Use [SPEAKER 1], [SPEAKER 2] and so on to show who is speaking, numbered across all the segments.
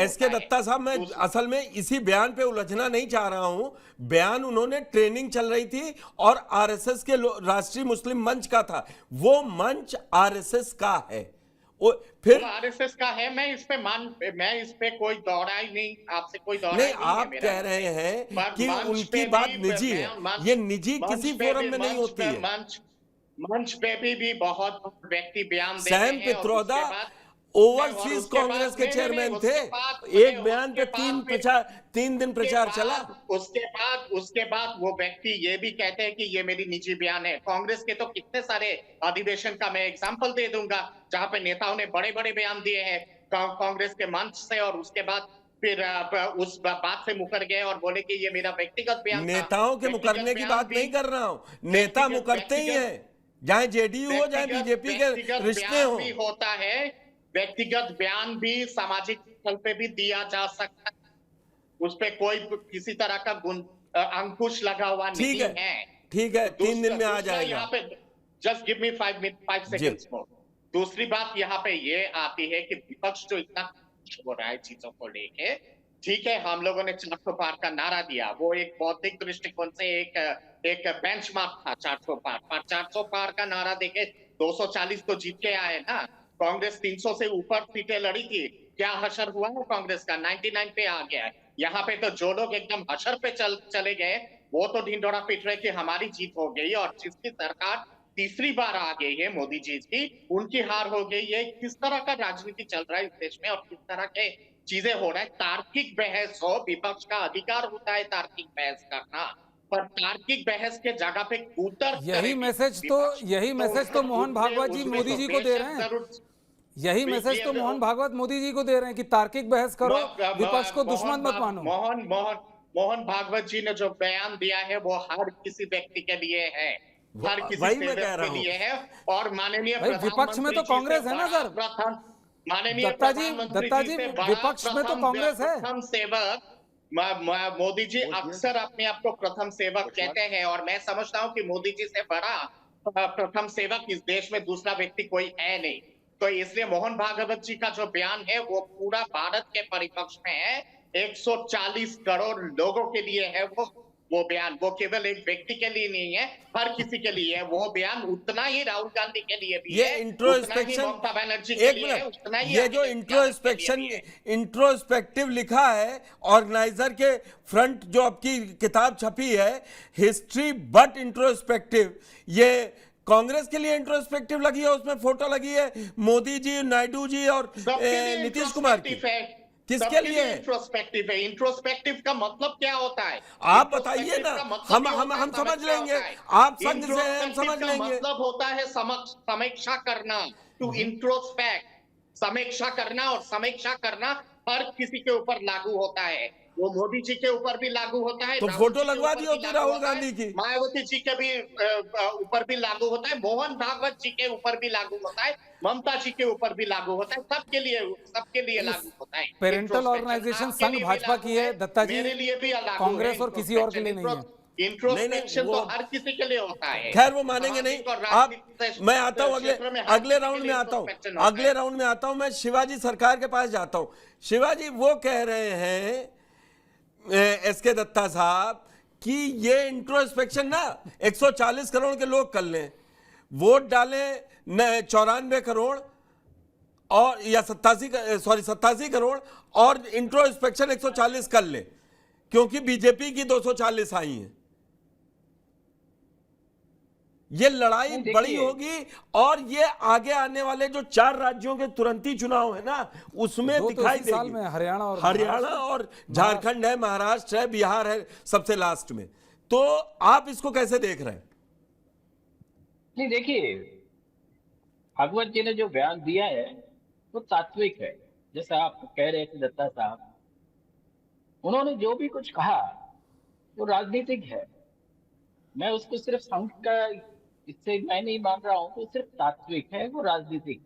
[SPEAKER 1] SK Dutta साहब, मैं असल में इसी बयान पे उलझना नहीं चाह रहा हूं। बयान उन्होंने ट्रेनिंग चल रही थी और आरएसएस के राष्ट्रीय मुस्लिम मंच का था, वो मंच आरएसएस का है। फिर
[SPEAKER 2] आरएसएस का है। मैं इस पे कोई दौड़ा ही नहीं, आपसे कोई दौड़ा
[SPEAKER 1] नहीं,
[SPEAKER 2] ही नहीं है
[SPEAKER 1] आप
[SPEAKER 2] मेरा।
[SPEAKER 1] कह रहे हैं कि
[SPEAKER 2] मंच
[SPEAKER 1] उनकी
[SPEAKER 2] पे
[SPEAKER 1] बात
[SPEAKER 2] भी
[SPEAKER 1] निजी है। ये निजी किसी फोरम में नहीं होती है।
[SPEAKER 2] मंच पे भी बहुत व्यक्ति बयान देते
[SPEAKER 1] सैम
[SPEAKER 2] हैं और
[SPEAKER 1] पित्रोदा
[SPEAKER 2] उसके बाद
[SPEAKER 1] ओवरसीज कांग्रेस के
[SPEAKER 2] नहीं,
[SPEAKER 1] चेयरमैन थे।
[SPEAKER 2] उसके बाद
[SPEAKER 1] एक बयान पे तीन दिन प्रचार चला।
[SPEAKER 2] उसके बाद वो व्यक्ति ये भी कहते हैं कि ये मेरी निजी बयान है। कांग्रेस के तो कितने सारे अधिवेशन का मैं एग्जांपल दे दूंगा जहां पे नेताओं ने बड़े बड़े बयान दिए हैं कांग्रेस के मंच से, और उसके बाद फिर उस बात से मुकर गए और बोले कि ये मेरा व्यक्तिगत बयान था।
[SPEAKER 1] नेताओं के मुकरने की बात नहीं कर रहा हूं, नेता मुकरते ही हैं, चाहे जेडीयू हो चाहे बीजेपी के रिश्ते हो।
[SPEAKER 2] होता है, व्यक्तिगत बयान भी सामाजिक तल पे भी दिया जा सकता है, उस पे कोई किसी तरह का अंकुश लगा हुआ नहीं है।
[SPEAKER 1] ठीक है, 3 दिन में आ जाएगा।
[SPEAKER 2] यहाँ पे जस्ट गिव मी 5 सेकेंड्स मोर। दूसरी बात यहाँ पे ये आती है कि विपक्ष जो इतना हो रहा है चीजों को लेके, ठीक है, हम लोगों ने 400 पार का नारा दिया, वो एक बौद्धिक दृष्टिकोण से एक बेंचमार्क था 400 पार, पर 400 पार का नारा देके 240 तो जीत के आए ना। कांग्रेस 300 से ऊपर सीटें लड़ी थी, क्या हशर हुआ है कांग्रेस का? 99 पे आ गया है। यहाँ पे तो जो लोग एकदम हशर पे चले गए, वो तो ढिंडोरा पीट रहे कि हमारी जीत हो गई, और जिसकी सरकार तीसरी बार आ गई है मोदी जी की, उनकी हार हो गई है। किस तरह का राजनीति चल रहा है इस देश में और किस तरह के चीजें हो रहा है। तार्किक बहस हो, विपक्ष का अधिकार होता है तार्किक बहस करना, पर तार्किक बहस के जगह पे कूतर्क
[SPEAKER 3] यही मैसेज तो मोहन भागवत जी मोदी जी को दे रहे हैं। यही मैसेज तो मोहन भागवत मोदी जी को दे रहे हैं कि तार्किक बहस करो, विपक्ष को दुश्मन मत मानो।
[SPEAKER 2] मोहन भागवत जी ने जो बयान दिया है वो हर किसी व्यक्ति के लिए है, हर किसी सेवक के लिए है। और माननीय
[SPEAKER 3] विपक्ष में तो कांग्रेस है ना सर।
[SPEAKER 2] माननीय
[SPEAKER 3] दत्ता जी विपक्ष में तो कांग्रेस है।
[SPEAKER 2] प्रथम सेवक मोदी जी अक्सर अपने आप को प्रथम सेवक कहते हैं, और मैं समझता हूं कि मोदी जी से बड़ा प्रथम सेवक इस देश में दूसरा व्यक्ति कोई है नहीं। तो इसलिए मोहन भागवत जी का जो बयान है वो पूरा भारत के परिपक्ष में है, 140 करोड़ लोगों के लिए है वो बयान। वो केवल एक व्यक्ति के लिए नहीं है, हर किसी के लिए है। वो बयान उतना ही राहुल गांधी के लिए भी है,
[SPEAKER 1] इंट्रोस्पेक्शन,
[SPEAKER 2] ममता बनर्जी के लिए है, उतना ही
[SPEAKER 1] ये जो इंट्रोस्पेक्टिव लिखा है ऑर्गेनाइजर के फ्रंट, जो आपकी किताब छपी है हिस्ट्री बट इंट्रोस्पेक्टिव, ये कांग्रेस के लिए इंट्रोस्पेक्टिव लगी है, उसमें फोटो लगी है मोदी जी, नायडू जी और नीतीश कुमार की। किसके लिए
[SPEAKER 2] इंट्रोस्पेक्टिव है? इंट्रोस्पेक्टिव का मतलब क्या होता है?
[SPEAKER 1] आप बताइए ना, हम समझ लेंगे। आप संघ से हैं, हम समझ लेंगे।
[SPEAKER 2] मतलब होता है समीक्षा करना, टू इंट्रोस्पेक्ट, समीक्षा करना, और समीक्षा करना हर किसी के ऊपर लागू होता है। वो मोदी जी के ऊपर भी लागू होता है,
[SPEAKER 1] तो फोटो लगवा दी होती राहुल गांधी की,
[SPEAKER 2] मायावती जी के भी ऊपर भी लागू होता है, मोहन भागवत जी के ऊपर भी लागू होता है, ममता जी के ऊपर भी लागू होता है, सबके लिए लागू होता है।
[SPEAKER 3] पेरेंटल ऑर्गेनाइजेशन संघ भाजपा की है दत्ता जी,
[SPEAKER 2] मेरे लिए भी
[SPEAKER 3] कांग्रेस और किसी और के लिए नहीं है।
[SPEAKER 2] इंट्रोस्पेक्शन तो हर किसी के लिए होता है।
[SPEAKER 1] खैर वो मानेंगे नहीं। आप, मैं आता हूं अगले राउंड में आता हूं, अगले राउंड में आता हूं। मैं शिवाजी सरकार के पास जाता हूं। शिवाजी, वो कह रहे हैं एसके दत्ता साहब कि ये इंट्रोस्पेक्शन ना 140 करोड़ के लोग कर लें, वोट डालें 94 करोड़ और या 87 करोड़, और इंट्रोस्पेक्शन 140 कर ले, क्योंकि बीजेपी की 240 आई हैं। ये लड़ाई बड़ी होगी, और ये आगे आने वाले जो 4 राज्यों के तुरंती चुनाव है ना, उसमें दिखाई देगी।
[SPEAKER 3] साल में हरियाणा
[SPEAKER 1] और झारखंड है, महाराष्ट्र है, बिहार है सबसे लास्ट में। तो आप इसको कैसे देख रहे हैं?
[SPEAKER 4] नहीं, देखिए, भागवत जी ने जो बयान दिया है वो तात्विक है, जैसा आप कह रहे थे दत्ता साहब। उन्होंने जो भी कुछ कहा वो राजनीतिक है। मैं उसको सिर्फ संघ का इससे मैं नहीं मान रहा हूं, तो सिर्फ तात्विक है, वो राजनीतिक।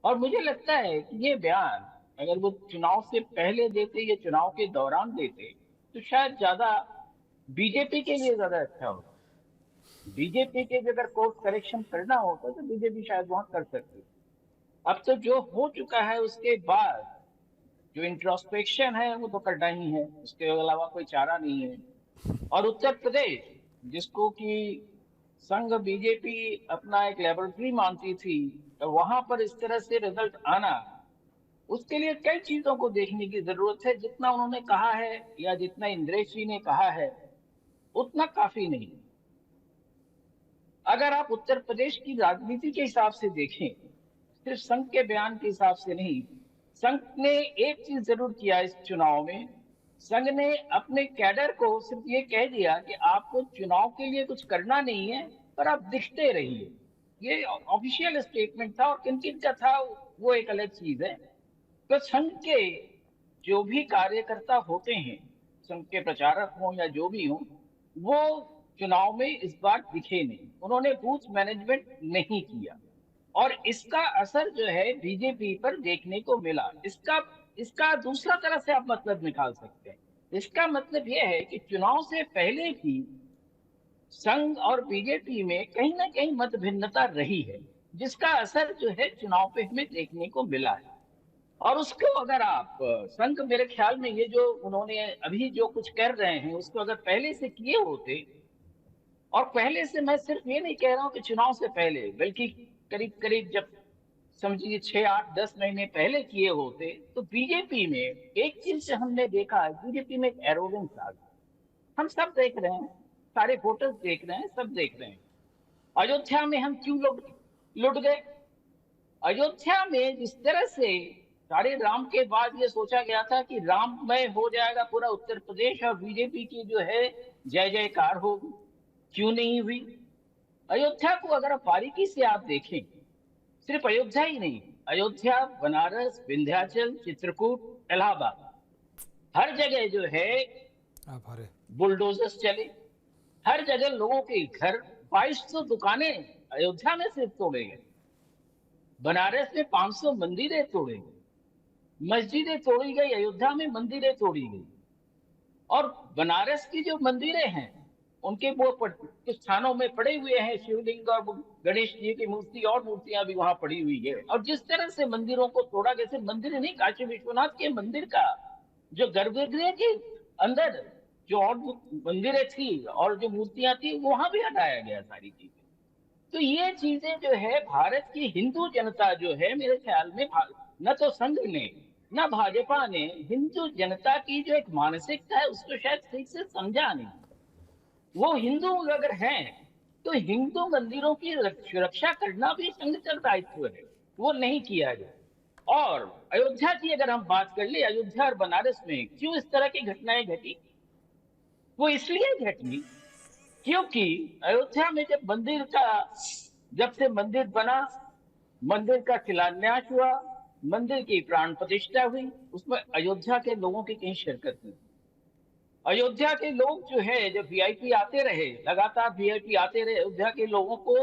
[SPEAKER 4] और मुझे लगता है कि ये बयान अगर वो चुनाव से पहले देते या चुनाव के दौरान देते तो शायद ज्यादा बीजेपी के लिए ज्यादा अच्छा होता। बीजेपी के अगर कोर्स करेक्शन करना होता तो बीजेपी शायद वहां कर सकती। अब तो जो हो चुका है उसके बाद जो इंट्रोस्पेक्शन है वो तो करना ही है, उसके अलावा कोई चारा नहीं है। और उत्तर प्रदेश, जिसको कि संघ बीजेपी अपना एक लेबोरेटरी मानती थी, तो वहां पर इस तरह से रिजल्ट आना, उसके लिए कई चीजों को देखने की जरूरत है। जितना उन्होंने कहा है या जितना इंद्रेश जी ने कहा है उतना काफी नहीं। अगर आप उत्तर प्रदेश की राजनीति के हिसाब से देखें, सिर्फ संघ के बयान के हिसाब से नहीं, संघ ने एक चीज जरूर किया इस चुनाव में। संघ ने अपने कैडर को सिर्फ ये कह दिया कि आपको चुनाव के लिए कुछ करना नहीं है, पर आप दिखते रहिए। ये ऑफिशियल स्टेटमेंट था, और किन किन का था वो एक अलग चीज है। तो संघ के जो भी कार्यकर्ता होते हैं, संघ के प्रचारक हों या जो भी हों, वो चुनाव में इस बार दिखे नहीं। उन्होंने बूथ मैनेजमेंट नहीं किया, और इसका असर जो है बीजेपी पर देखने को मिला। इसका दूसरा तरह से आप मतलब निकाल सकते हैं। इसका मतलब यह है कि चुनाव से पहले भी संघ और बीजेपी में कहीं ना कहीं मतभिन्नता रही है, जिसका असर जो है चुनाव पे हमें देखने को मिला है। और उसको अगर आप संघ, मेरे ख्याल में ये जो उन्होंने अभी जो कुछ कर रहे हैं, उसको अगर पहले से किए होते, और पहले से मैं सिर्फ ये नहीं कह रहा हूं कि चुनाव से पहले, बल्कि करीब करीब जब समझिए 6, 8, 10 महीने पहले किए होते, तो बीजेपी में एक चीज हमने देखा है, बीजेपी में एक एरोगेंस आ गया। हम सब देख रहे हैं, सारे वोटर्स देख रहे हैं, सब देख रहे हैं। अयोध्या में हम क्यों लुट गए? अयोध्या में जिस तरह से सारे राम के बाद ये सोचा गया था कि राममय हो जाएगा पूरा उत्तर प्रदेश और बीजेपी की जो है जय जयकार होगी, क्यों नहीं हुई? अयोध्या को अगर आप बारीकी से आप देखें, सिर्फ अयोध्या ही नहीं, अयोध्या, बनारस, विंध्याचल, चित्रकूट, इलाहाबाद, हर जगह जो है बुलडोजर्स चले, हर जगह लोगों के घर, 2200 दुकानें अयोध्या में सिर्फ तोड़े गए, बनारस में 500 मंदिरें तोड़े गए, मस्जिदें तोड़ी गई, अयोध्या में मंदिरें तोड़ी गई। और बनारस की जो मंदिरें हैं, उनके वो कुछ स्थानों में पड़े हुए हैं शिवलिंग और गणेश जी की मूर्ति, और मूर्तियां भी वहां पड़ी हुई है। और जिस तरह से मंदिरों को तोड़ा गया, सिर्फ मंदिर नहीं, काशी विश्वनाथ के मंदिर का जो गर्भगृह के अंदर जो और मंदिरें थी और जो मूर्तियां थी, वहां भी हटाया गया सारी चीजें। तो ये चीजें जो है भारत की हिंदू जनता जो है, मेरे ख्याल में न तो संघ ने न भाजपा ने हिंदू जनता की जो एक मानसिकता है उसको शायद ठीक से समझा नहीं। वो हिंदू अगर हैं तो हिंदू मंदिरों की सुरक्षा करना भी संघ का दायित्व है, वो नहीं किया गया। और अयोध्या की अगर हम बात कर ले, अयोध्या और बनारस में क्यों इस तरह की घटनाएं घटी? वो इसलिए घटी क्योंकि अयोध्या में जब से मंदिर बना, मंदिर का शिलान्यास हुआ, मंदिर की प्राण प्रतिष्ठा हुई, उसमें अयोध्या के लोगों की कहीं शिरकत नहीं। अयोध्या के लोग जो है, जब वीआईपी आते रहे, लगातार वीआईपी आते रहे, अयोध्या के लोगों को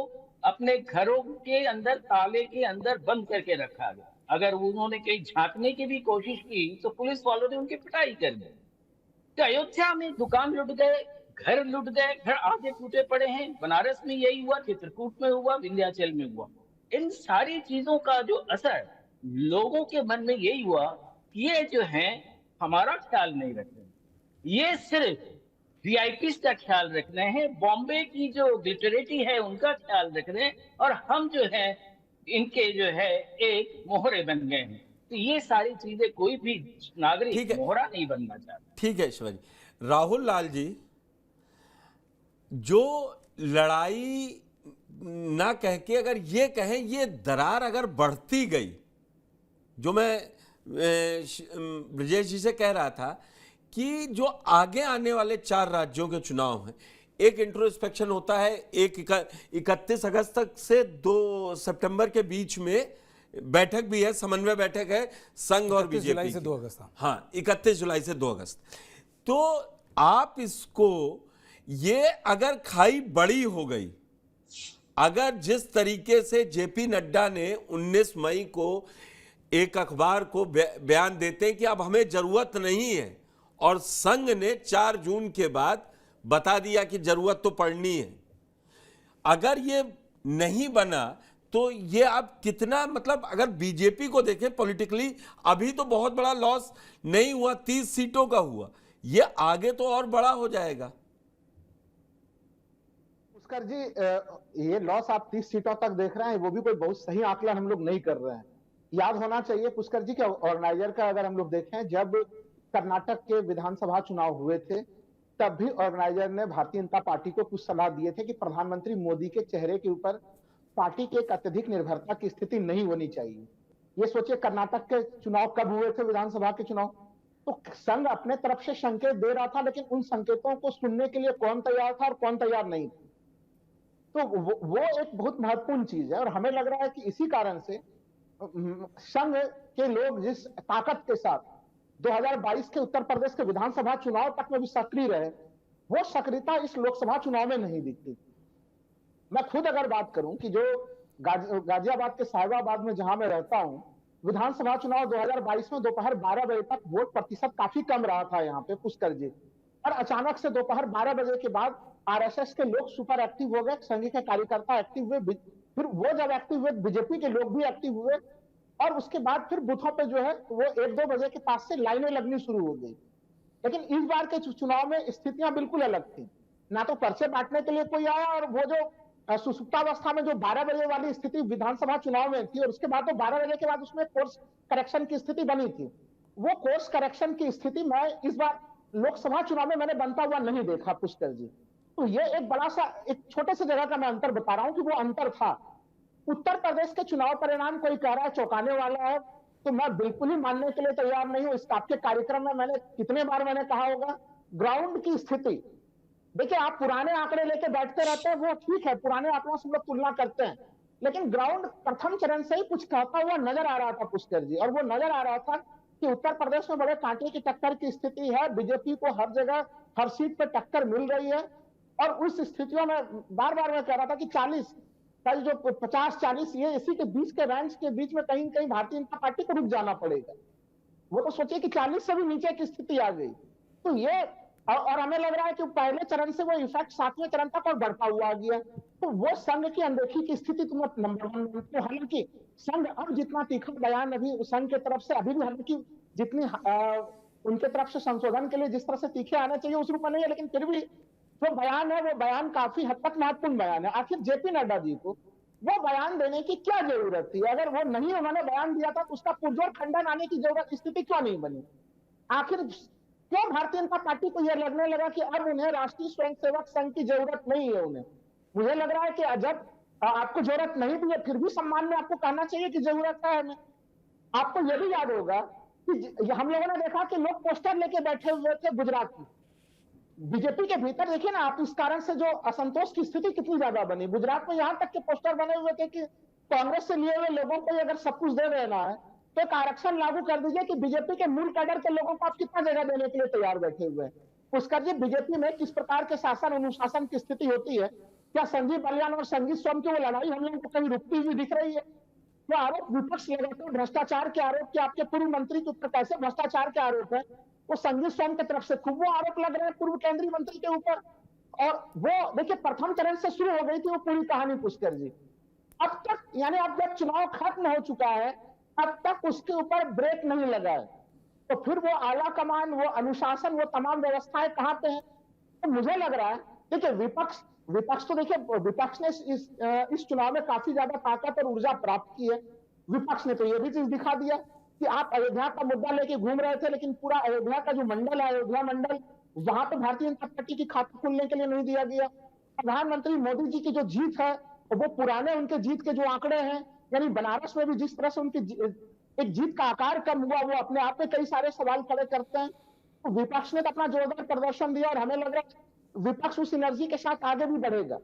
[SPEAKER 4] अपने घरों के अंदर ताले के अंदर बंद करके रखा गया। अगर उन्होंने कहीं झांकने की भी कोशिश की तो पुलिस वालों ने उनकी पिटाई कर दी। तो अयोध्या में दुकान लुट गए, घर लुट गए, घर आधे टूटे पड़े हैं। बनारस में यही हुआ, चित्रकूट में हुआ, विंध्याचल में हुआ। इन सारी चीजों का जो असर लोगों के मन में यही हुआ, ये जो है हमारा ख्याल नहीं रख रहे, ये सिर्फ वीआईपी का ख्याल रख रहे हैं, बॉम्बे की जो लिटरेटी है उनका ख्याल रख रहे हैं, और हम जो है इनके जो है एक मोहरे बन गए हैं। तो ये सारी चीजें कोई भी नागरिक मोहरा नहीं बनना चाहता।
[SPEAKER 1] ठीक है शिवाजी। राहुल लाल जी, जो लड़ाई ना कह के अगर ये कहें, ये दरार अगर बढ़ती गई, जो मैं ब्रजेश जी से कह रहा था कि जो आगे आने वाले 4 राज्यों के चुनाव हैं, एक इंट्रोस्पेक्शन होता है, एक 31 अगस्त तक से 2 सितंबर के बीच में बैठक भी है, समन्वय बैठक है संघ और बीजेपी
[SPEAKER 3] जुलाई से 2 अगस्त।
[SPEAKER 1] हाँ, 31 जुलाई से 2 अगस्त। तो आप इसको, ये अगर खाई बड़ी हो गई, अगर जिस तरीके से जेपी नड्डा ने 19 मई को एक अखबार को बयान देते हैं कि अब हमें जरूरत नहीं है, और संघ ने 4 जून के बाद बता दिया कि जरूरत तो पड़नी है, अगर ये नहीं बना तो ये आप कितना, मतलब अगर बीजेपी को देखें पॉलिटिकली, अभी तो बहुत बड़ा लॉस नहीं हुआ, 30 सीटों का हुआ, ये आगे तो और बड़ा हो जाएगा।
[SPEAKER 5] पुष्कर जी, ये लॉस आप 30 सीटों तक देख रहे हैं, वो भी कोई बहुत सही आकलन हम लोग नहीं कर रहे हैं। याद होना चाहिए पुष्कर जी कि ऑर्गेनाइजर का अगर हम लोग देखें, जब कर्नाटक के विधानसभा चुनाव हुए थे तब भी ऑर्गेनाइजर ने भारतीय जनता पार्टी को कुछ सलाह दिए थे कि प्रधानमंत्री मोदी के चेहरे के ऊपर पार्टी की एक अत्यधिक निर्भरता की स्थिति नहीं होनी चाहिए। ये सोचिए कर्नाटक के चुनाव कब हुए थे, विधानसभा के चुनाव, तो संघ अपने तरफ से संकेत दे रहा था, लेकिन उन संकेतों को सुनने के लिए कौन तैयार था और कौन तैयार नहीं था। तो वो एक बहुत महत्वपूर्ण चीज है, और हमें लग रहा है कि इसी कारण से संघ के लोग जिस ताकत के साथ 2022 के उत्तर प्रदेश के विधानसभा चुनाव तक में भी सक्रिय रहे, वो सक्रियता इस लोकसभा चुनाव में नहीं दिखती। मैं खुद अगर बात करूं कि जो गाजियाबाद के साहिबाबाद में जहां मैं रहता हूं, विधानसभा चुनाव 2022 में दोपहर 12 बजे तक वोट प्रतिशत काफी कम रहा था यहाँ पे पुष्कर जी, और अचानक से दोपहर 12 बजे के बाद आरएसएस के लोग सुपर एक्टिव हो गए, संघ के कार्यकर्ता एक्टिव हुए, फिर वो जब एक्टिव हुए बीजेपी के लोग भी एक्टिव हुए, और उसके बाद फिर बूथों पे जो है वो 1-2 बजे के पास से लाइनें लगनी शुरू हो गई। लेकिन इस बार के चुनाव में स्थितियां बिल्कुल अलग थी, ना तो पर्चे बांटने के लिए कोई आया, और वो जो सुसुप्तावस्था में जो 12 बजे वाली स्थिति विधानसभा चुनाव में थी, और उसके बाद तो 12 बजे के बाद उसमें कोर्स करेक्शन की स्थिति बनी थी, वो कोर्स करेक्शन की स्थिति मैं इस बार लोकसभा चुनाव में मैंने बनता हुआ नहीं देखा पुष्कर जी। तो ये एक बड़ा सा, एक छोटे से जगह का मैं अंतर बता रहा हूं कि वो अंतर था। उत्तर प्रदेश के चुनाव परिणाम कोई कह रहा है चौंकाने वाला है, तो मैं बिल्कुल ही मानने के लिए तैयार नहीं हूं। इस आपके कार्यक्रम में मैंने कितने बार मैंने कहा होगा, ग्राउंड की स्थिति देखिए, आप पुराने आंकड़े लेके बैठते रहते हैं, वो ठीक है, पुराने आंकड़ों से हम लोग तुलना करते हैं, लेकिन ग्राउंड प्रथम चरण से ही कुछ कहता हुआ नजर आ रहा था पुष्कर जी, और वो नजर आ रहा था कि उत्तर प्रदेश में बड़े कांटे की टक्कर की स्थिति है, बीजेपी को हर जगह हर सीट पर टक्कर मिल रही है, और उस स्थितियों में बार बार मैं कह रहा था कि 40 का जो 50-40 ये इसी के बीच के रेंज के बीच में कहीं कहीं भारतीय जनता पार्टी को रुक जाना पड़ेगा। वो तो सोचिए कि 40 से भी नीचे की स्थिति आ गई, तो ये और हमें लग रहा है कि पहले चरण से वो इफेक्ट 7वें चरण तक और बढ़ता हुआ आ गया, तो वो संघ की अनदेखी की स्थिति तुम नंबर 1 मानते हो। हालांकि संघ अब जितना तीखा बयान अभी संघ की तरफ से अभी भी, हालांकि जितनी उनके तरफ से संशोधन के लिए जिस तरह से तीखे आने चाहिए उस रूप में नहीं है, लेकिन फिर भी जो बयान है वो बयान काफी हद तक महत्वपूर्ण बयान है। आखिर जेपी नड्डा जी को वो बयान देने की क्या जरूरत थी? अगर वो नहीं उन्होंने बयान दिया था तो उसका पुरजोर खंडन आने की जरूरत स्थिति क्यों नहीं बनी? आखिर क्यों भारतीय जनता पार्टी को यह लगने लगा कि अब उन्हें राष्ट्रीय स्वयंसेवक संघ की जरूरत नहीं है? उन्हें मुझे लग रहा है कि जब आपको जरूरत नहीं भी है फिर भी सम्मान में आपको कहना चाहिए कि जरूरत है हमें। आपको यह भी याद होगा कि हम लोगों ने देखा कि लोग पोस्टर लेके बैठे हुए थे गुजरात में, बीजेपी के भीतर देखिए ना आप, इस कारण से जो असंतोष की स्थिति कितनी ज्यादा बनी। गुजरात में यहां तक के पोस्टर बने हुए थे कि कांग्रेस से लिए हुए लोगों को अगर सब कुछ दे देना है तो एक आरक्षण लागू कर दीजिए कि बीजेपी के मूल कैडर के लोगों को आप कितना जगह देने के लिए तैयार बैठे हुए हैं। पुष्कर जी, बीजेपी में किस प्रकार के शासन अनुशासन की स्थिति होती है? क्या संजीव बलियान और संगीत सोम की वो लड़ाई हम लोगों को कहीं रुकती हुई दिख रही है? क्या आरोप विपक्ष लगाते हैं भ्रष्टाचार के आरोप के, आपके पूर्व मंत्री के ऊपर कैसे भ्रष्टाचार के आरोप है, वो संगीत सोम की तरफ से खूब वो आरोप लग रहे हैं पूर्व केंद्रीय मंत्री के ऊपर। और वो देखिए प्रथम चरण से शुरू हो गई थी वो पूरी कहानी पुष्कर जी, अब तक यानी अब जब चुनाव खत्म हो चुका है अब तक उसके ऊपर ब्रेक नहीं लगा है, तो फिर वो आला कमान, वो अनुशासन, वो तमाम व्यवस्थाएं कहां पे हैं? तो मुझे लग रहा है देखिए विपक्ष तो देखिए विपक्ष ने इस चुनाव में काफी ज्यादा ताकत और ऊर्जा प्राप्त की है। विपक्ष ने तो ये भी चीज दिखा दिया कि आप अयोध्या का मुद्दा लेके घूम रहे थे, लेकिन पूरा अयोध्या का जो मंडल है, अयोध्या मंडल, वहां पे भारतीय जनता पार्टी की खाता खुलने के लिए नहीं दिया गया। प्रधानमंत्री मोदी जी की जो जीत है वो पुराने उनके जीत के जो आंकड़े हैं, यानी बनारस में भी जिस तरह से उनकी एक जीत का आकार कम हुआ, वो अपने आप में कई सारे सवाल खड़े करते हैं। तो विपक्ष ने तो अपना जोरदार प्रदर्शन दिया और हमें लग रहा है विपक्ष उस एनर्जी के साथ आगे भी बढ़ेगा।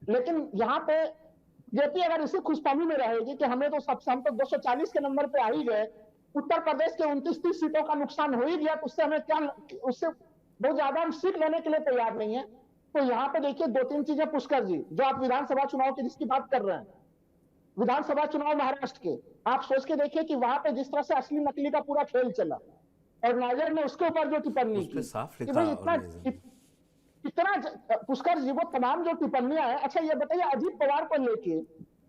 [SPEAKER 5] लेकिन यहाँ पे जेपी अगर इसी खुशफहमी में रहेगी कि हमें तो हम तो 240 के नंबर पे आ ही गए, उत्तर प्रदेश के 29-30 सीटों का नुकसान हो ही गया, तो उससे हमें क्या, उससे बहुत ज्यादा हम सीट लेने के लिए तैयार नहीं है। तो यहाँ पे देखिए 2-3 चीजें पुष्कर जी, जो आप विधानसभा चुनाव की जिसकी बात कर रहे हैं, विधानसभा चुनाव महाराष्ट्र के, आप सोच के देखिए कि वहां पे जिस तरह से असली नकली का पूरा खेल चला, ऑर्गेनाइजर ने उसके ऊपर जो टिप्पणी की कि भाई इतना पुष्कर जी, वो तमाम जो टिप्पणियां हैं। अच्छा ये बताइए, अजीत पवार को लेके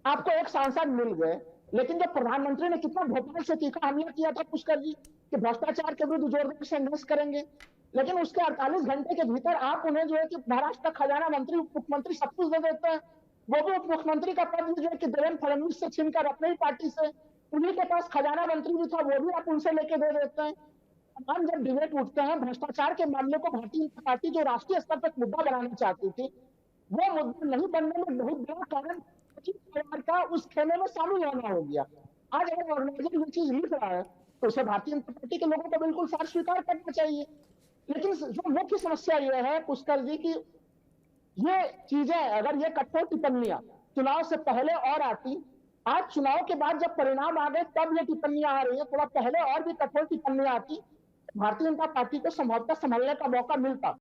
[SPEAKER 5] आपको एक सांसद मिल गए, लेकिन जब प्रधानमंत्री ने कितना भोपाल से तीखा हमला किया था पुष्कर जी कि भ्रष्टाचार के विरुद्ध जोरदार संघर्ष करेंगे, लेकिन उसके 48 घंटे के भीतर आप उन्हें जो है कि महाराष्ट्र का खजाना मंत्री, उप मुख्यमंत्री सब कुछ दे देते हैं। वो भी उप मुख्यमंत्री का पद जो है कि देवेंद्र फडणवीस से छीनकर अपने ही पार्टी से, उन्हीं के पास खजाना मंत्री भी था, वो भी आप उनसे लेके दे देते हैं। हम जब डिबेट उठते हैं भ्रष्टाचार के मामले को, भारतीय जनता पार्टी जो राष्ट्रीय स्तर पर मुद्दा बनाना चाहती थी, वो मुद्दा नहीं बनने में बहुत बड़ा कारण परिवार का उस खेमे में शामिल होना हो गया। आज अगर ऑर्गेनाइजर ये चीज लिख रहा है तो उसे भारतीय जनता पार्टी के लोगों को बिल्कुल साफ स्वीकार करना चाहिए। लेकिन जो मुख्य समस्या ये है पुष्कर जी की, ये चीजें अगर ये कठोर टिप्पणियां चुनाव से पहले और आती, आज चुनाव के बाद जब परिणाम आ गए तब ये टिप्पणियां आ रही है, थोड़ा पहले और भी कठोर टिप्पणियां आती, भारतीय जनता पार्टी को संभवतः संभलने का मौका मिलता।